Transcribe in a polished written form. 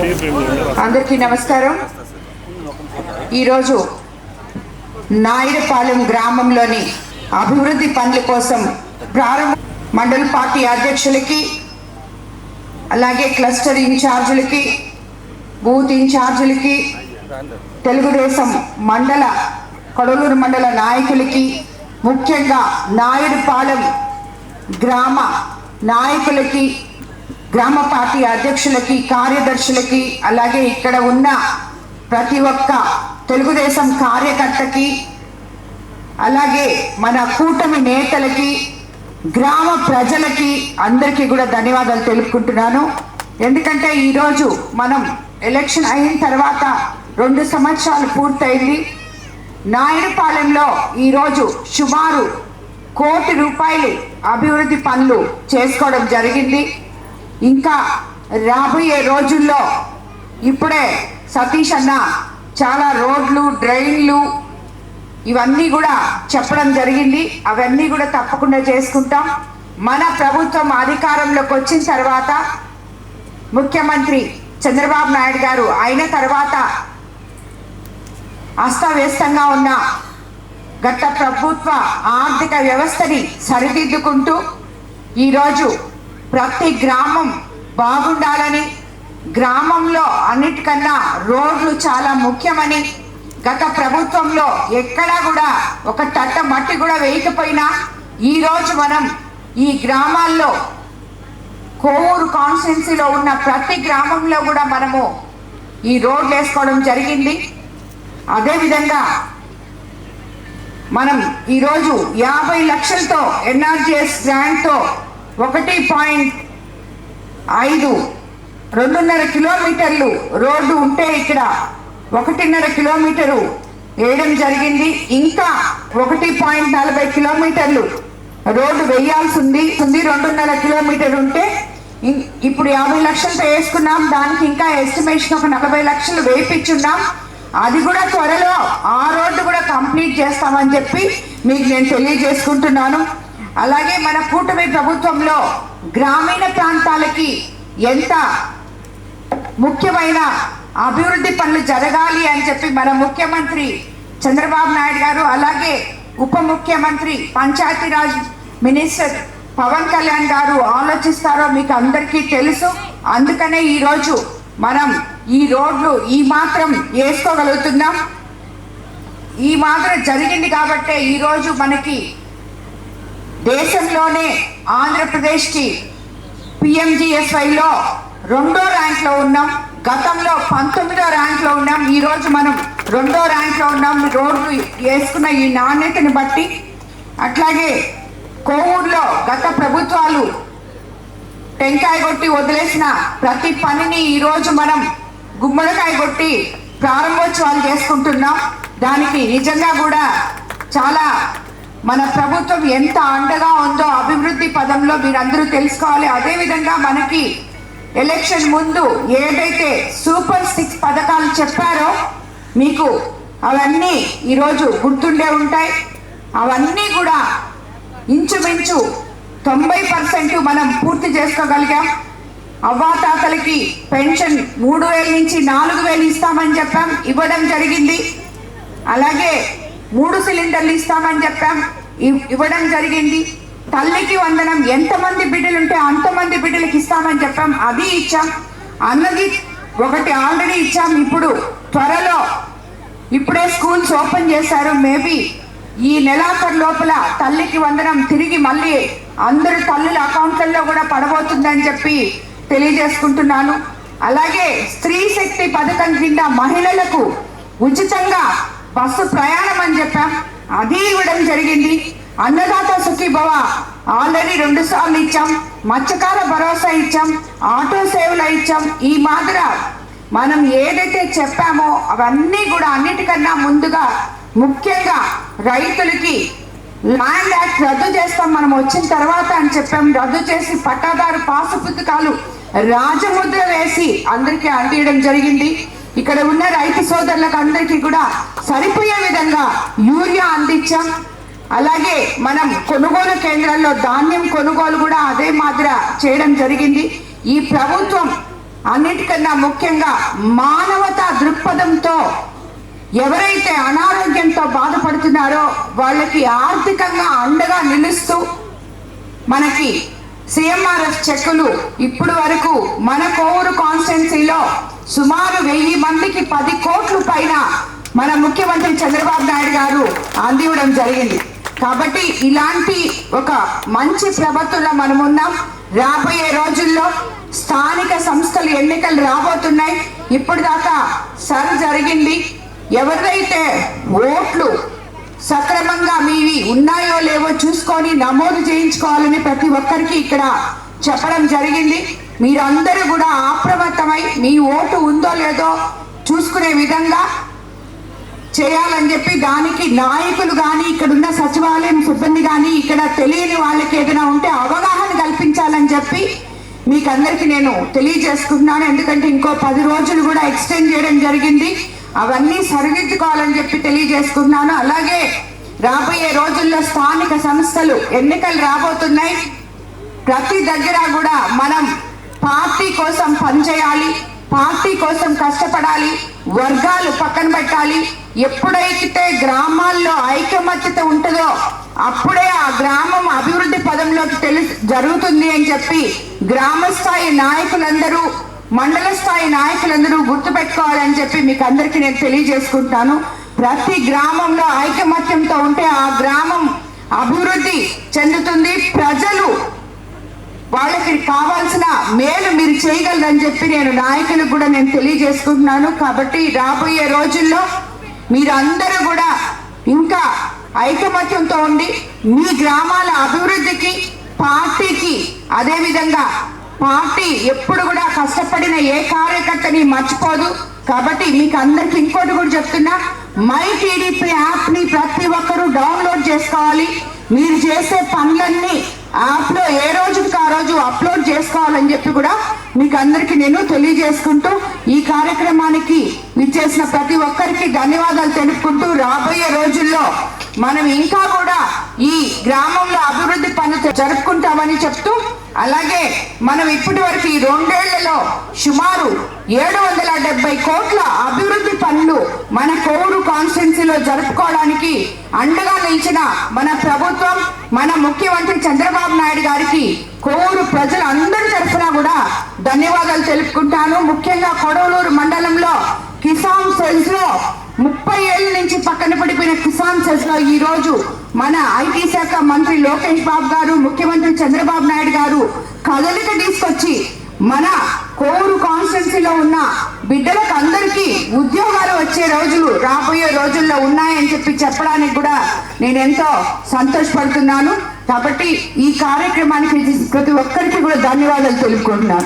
అందరికీ నమస్కారం. ఈరోజు నాయుడుపాలెం గ్రామంలోని అభివృద్ధి పనుల కోసం ప్రారంభ మండల పార్టీ అధ్యక్షులకి, అలాగే క్లస్టర్ ఇన్ఛార్జీలకి, బూత్ ఇన్ఛార్జీలకి, తెలుగుదేశం మండల కడలూరు మండల నాయకులకి, ముఖ్యంగా నాయుడుపాలెం గ్రామ నాయకులకి, గ్రామ పార్టీ అధ్యక్షులకి, కార్యదర్శులకి, అలాగే ఇక్కడ ఉన్న ప్రతి ఒక్క తెలుగుదేశం కార్యకర్తకి, అలాగే మన కూటమి నేతలకి, గ్రామ ప్రజలకి అందరికీ కూడా ధన్యవాదాలు తెలుపుకుంటున్నాను. ఎందుకంటే ఈరోజు మనం ఎలక్షన్ అయిన తర్వాత 2 సంవత్సరాలు పూర్తయింది. నాయుడుపాలెంలో ఈరోజు సుమారు 1 కోటి రూపాయలు అభివృద్ధి పనులు చేసుకోవడం జరిగింది. ఇంకా రాబోయే రోజుల్లో ఇప్పుడే సతీష్ అన్న చాలా రోడ్లు, డ్రైన్లు ఇవన్నీ కూడా చెప్పడం జరిగింది. అవన్నీ కూడా తప్పకుండా చేసుకుంటాం. మన ప్రభుత్వం అధికారంలోకి వచ్చిన తర్వాత ముఖ్యమంత్రి చంద్రబాబు నాయుడు గారు అయిన తర్వాత అస్తవ్యస్తంగా ఉన్న గత ప్రభుత్వ ఆర్థిక వ్యవస్థని సరిదిద్దుకుంటూ ఈరోజు ప్రతి గ్రామం బాగుండాలని, గ్రామంలో అన్నిటికన్నా రోడ్లు చాలా ముఖ్యమని, గత ప్రభుత్వంలో ఎక్కడా కూడా ఒక తట్ట మట్టి కూడా వేయకపోయినా ఈరోజు మనం ఈ గ్రామాల్లో కోవూరు కాన్స్టిట్యున్సీలో ఉన్న ప్రతి గ్రామంలో కూడా మనము ఈ రోడ్లు వేసుకోవడం జరిగింది. అదేవిధంగా మనం ఈరోజు 50 లక్షలతో ఎన్ఆర్జీఎస్ గ్రాంట్తో 1.5 2.5 కిలోమీటర్లు రోడ్డు ఉంటే ఇక్కడ 1.5 కిలోమీటరు వేయడం జరిగింది. ఇంకా 1.40 కిలోమీటర్లు రోడ్డు వేయాల్సి ఉంది. 2.5 కిలోమీటర్ ఉంటే ఇప్పుడు 50 లక్షలతో వేసుకున్నాం. దానికి ఇంకా ఎస్టిమేషన్ ఒక 40 లక్షలు వేయించున్నాం. అది కూడా త్వరలో ఆ రోడ్డు కూడా కంప్లీట్ చేస్తామని చెప్పి మీకు నేను తెలియజేసుకుంటున్నాను. అలాగే మన కూటమి ప్రభుత్వంలో గ్రామీణ ప్రాంతాలకి ఎంత ముఖ్యమైన అభివృద్ధి పనులు జరగాలి అని చెప్పి మన ముఖ్యమంత్రి చంద్రబాబు నాయుడు గారు, అలాగే ఉప ముఖ్యమంత్రి పంచాయతీరాజ్ మినిస్టర్ పవన్ కళ్యాణ్ గారు ఆలోచిస్తారో మీకు అందరికీ తెలుసు. అందుకనే ఈరోజు మనం ఈ రోడ్లు ఈ మాత్రం వేసుకోగలుగుతున్నాం. ఈ మాత్రం జరిగింది కాబట్టే ఈరోజు మనకి దేశంలోనే ఆంధ్రప్రదేశ్కి పిఎంజిఎస్వైలో 2వ ర్యాంక్లో ఉన్నాం. గతంలో 19వ ర్యాంక్లో ఉన్నాం. ఈరోజు మనం 2వ ర్యాంక్లో ఉన్నాం రోడ్లు వేసుకున్న ఈ నాణ్యతని బట్టి. అట్లాగే కోవూరులో గత ప్రభుత్వాలు టెంకాయ కొట్టి వదిలేసిన ప్రతి పనిని ఈరోజు మనం గుమ్మడికాయ కొట్టి ప్రారంభోత్సవాలు చేసుకుంటున్నాం. దానికి నిజంగా కూడా చాలా మన ప్రభుత్వం ఎంత అండగా ఉందో అభివృద్ధి పదంలో మీరందరూ తెలుసుకోవాలి. అదేవిధంగా మనకి ఎలక్షన్ ముందు ఏదైతే సూపర్ 6 పథకాలు చెప్పారో మీకు అవన్నీ ఈరోజు గుర్తుండే ఉంటాయి. అవన్నీ కూడా ఇంచుమించు 90% మనం పూర్తి చేసుకోగలిగాం. అవ్వాతాతలకి పెన్షన్ 3,000 నుంచి 4,000 ఇస్తామని చెప్పాం, ఇవ్వడం జరిగింది. అలాగే 3 సిలిండర్లు ఇస్తామని చెప్పాం, ఇవ్వడం జరిగింది. తల్లికి వందనం ఎంతమంది బిడ్డలు ఉంటే అంతమంది బిడ్డలకి ఇస్తామని చెప్పాం, అది ఇచ్చాం. అన్నది ఒకటి ఆల్రెడీ ఇచ్చాం. ఇప్పుడు త్వరలో ఇప్పుడే స్కూల్స్ ఓపెన్ చేశారు. మేబీ ఈ నెలాఖరు లోపల తల్లికి వందనం తిరిగి మళ్ళీ అందరు తల్లుల అకౌంట్లలో కూడా పడబోతుందని చెప్పి తెలియజేసుకుంటున్నాను. అలాగే స్త్రీ శక్తి పథకం కింద మహిళలకు ఉచితంగా బస్సు ప్రయాణం అని చెప్పాం, అది ఇవ్వడం జరిగింది. అన్నదాత సుఖీభవ ఆల్రెడీ 2 సార్లు ఇచ్చాం. మత్స్యకార భరోసా ఇచ్చాం, ఆటో సేవలు ఇచ్చాం. ఈ మాదిర మనం ఏదైతే చెప్పామో అవన్నీ కూడా అన్నిటికన్నా ముందుగా ముఖ్యంగా రైతులకి ల్యాండ్ యాక్ట్ రద్దు చేస్తాం మనం వచ్చిన తర్వాత అని చెప్పాం. రద్దు చేసి పట్టాదారు పాసు పుస్తకాలు రాజముద్ర వేసి అందరికీ అందించడం జరిగింది. ఇక్కడ ఉన్న రైతు సోదరులకు అందరికీ కూడా సరిపోయే విధంగా యూరియా అందించాం. అలాగే మనం కొనుగోలు కేంద్రాల్లో ధాన్యం కొనుగోలు కూడా అదే మాదిర చేయడం జరిగింది. ఈ ప్రభుత్వం అన్నిటికన్నా ముఖ్యంగా మానవతా దృక్పథంతో ఎవరైతే అనారోగ్యంతో బాధపడుతున్నారో వాళ్ళకి ఆర్థికంగా అండగా నిలుస్తూ మనకి సిఎంఆర్ఎఫ్ చెక్కులు ఇప్పుడు వరకు మన కోవూరు కాన్స్టిట్యున్సీలో సుమారు 1000 మందికి 10 కోట్ల పైన మన ముఖ్యమంత్రి చంద్రబాబు నాయుడు గారు అందివ్వడం జరిగింది. కాబట్టి ఇలాంటి ఒక మంచి ప్రభుత్వంలో మనం ఉన్నాం. రాబోయే రోజుల్లో స్థానిక సంస్థలు ఎన్నికలు రాబోతున్నాయి. ఇప్పుడు దాకా జరిగింది. ఎవరైతే ఓట్లు సక్రమంగా మీవి ఉన్నాయో లేవో చూసుకొని నమోదు చేయించుకోవాలని ప్రతి ఒక్కరికి ఇక్కడ చెప్పడం జరిగింది. మీరందరూ కూడా అప్రమత్తమై మీ ఓటు ఉందో లేదో చూసుకునే విధంగా చేయాలని చెప్పి దానికి నాయకులు కానీ ఇక్కడున్న సచివాలయం సిబ్బంది కానీ ఇక్కడ తెలియని వాళ్ళకి ఏదైనా ఉంటే అవగాహన కల్పించాలని చెప్పి మీకు అందరికీ నేను తెలియజేసుకుంటున్నాను. ఎందుకంటే ఇంకో 10 రోజులు కూడా ఎక్స్టెండ్ చేయడం జరిగింది. అవన్నీ సరిదిద్దుకోవాలని చెప్పి తెలియజేసుకుంటున్నాను. అలాగే రాబోయే రోజుల్లో స్థానిక సంస్థలు ఎన్నికలు రాబోతున్నాయి. ప్రతి దగ్గర కూడా మనం పార్టీ కోసం పనిచేయాలి, పార్టీ కోసం కష్టపడాలి, వర్గాలు పక్కన పెట్టాలి. ఎప్పుడైతే గ్రామాల్లో ఐకమత్యత ఉంటుందో అప్పుడే ఆ గ్రామం అభివృద్ధి పదంలోకి జరుగుతుంది అని చెప్పి గ్రామ స్థాయి నాయకులందరూ, మండల స్థాయి నాయకులందరూ గుర్తుపెట్టుకోవాలని చెప్పి మీకు అందరికీ నేను తెలియజేసుకుంటాను. ప్రతి గ్రామంలో ఐకమత్యంతో ఉంటే ఆ గ్రామం అభివృద్ధి చెందుతుంది. ప్రజలు వాళ్ళకి కావాల్సిన మేలు మీరు చేయగలరని చెప్పి నేను నాయకులకు కూడా నేను తెలియజేసుకుంటున్నాను. కాబట్టి రాబోయే రోజుల్లో మీరందరూ కూడా ఇంకా ఐకమత్యంతో ఉండి మీ గ్రామాల అభివృద్ధికి, పార్టీకి, అదేవిధంగా పార్టీ ఎప్పుడు కూడా కష్టపడిన ఏ కార్యకర్తని మర్చిపోదు. కాబట్టి మీకు అందరికి ఇంకోటి కూడా చెప్తున్నా, మై టీడీపీ యాప్ ని ప్రతి ఒక్కరూ డౌన్లోడ్ చేసుకోవాలి. మీరు చేసే పనులన్నీ యాప్లో ఏ రోజుకి ఆ రోజు అప్లోడ్ చేసుకోవాలని చెప్పి కూడా మీకు అందరికీ నేను తెలియజేసుకుంటూ ఈ కార్యక్రమానికి విచ్చేసిన ప్రతి ఒక్కరికి ధన్యవాదాలు తెలుపుకుంటూ రాబోయే రోజుల్లో మనం ఇంకా కూడా ఈ గ్రామంలో అభివృద్ధి పనులు జరుపుకుంటామని చెప్తూ, అలాగే మనం ఇప్పటి వరకు ఈ 2 ఏళ్లలో సుమారు 770 కోట్ల అభివృద్ధి పనులు మన కోవూరు కాన్స్టిట్యున్సీలో జరుపుకోవడానికి అండగా నిలిచిన మన ప్రభుత్వం, మన ముఖ్యమంత్రి చంద్రబాబు నాయుడు గారికి కోవూరు ప్రజలందరి తరఫున కూడా ధన్యవాదాలు తెలుపుకుంటాను. ముఖ్యంగా కొడవలూరు మండలంలో కిసాన్ సెల్స్ లో 30 ఏళ్ళ నుంచి పక్కన పడిపోయిన కిసాన్ సెల్స్ లో ఈ రోజు మన ఐటీ శాఖ మంత్రి లోకేష్ బాబు గారు, ముఖ్యమంత్రి చంద్రబాబు నాయుడు గారు కదలిక తీసుకొచ్చి మన కోవూరు కాన్స్టిట్యున్సీలో ఉన్న బిడ్డలకు అందరికీ ఉద్యోగాలు వచ్చే రోజులు రాబోయే రోజుల్లో ఉన్నాయని చెప్పి చెప్పడానికి కూడా నేను ఎంతో సంతోషపడుతున్నాను. కాబట్టి ఈ కార్యక్రమానికి ప్రతి ఒక్కరికి కూడా ధన్యవాదాలు తెలుపుకుంటున్నాను.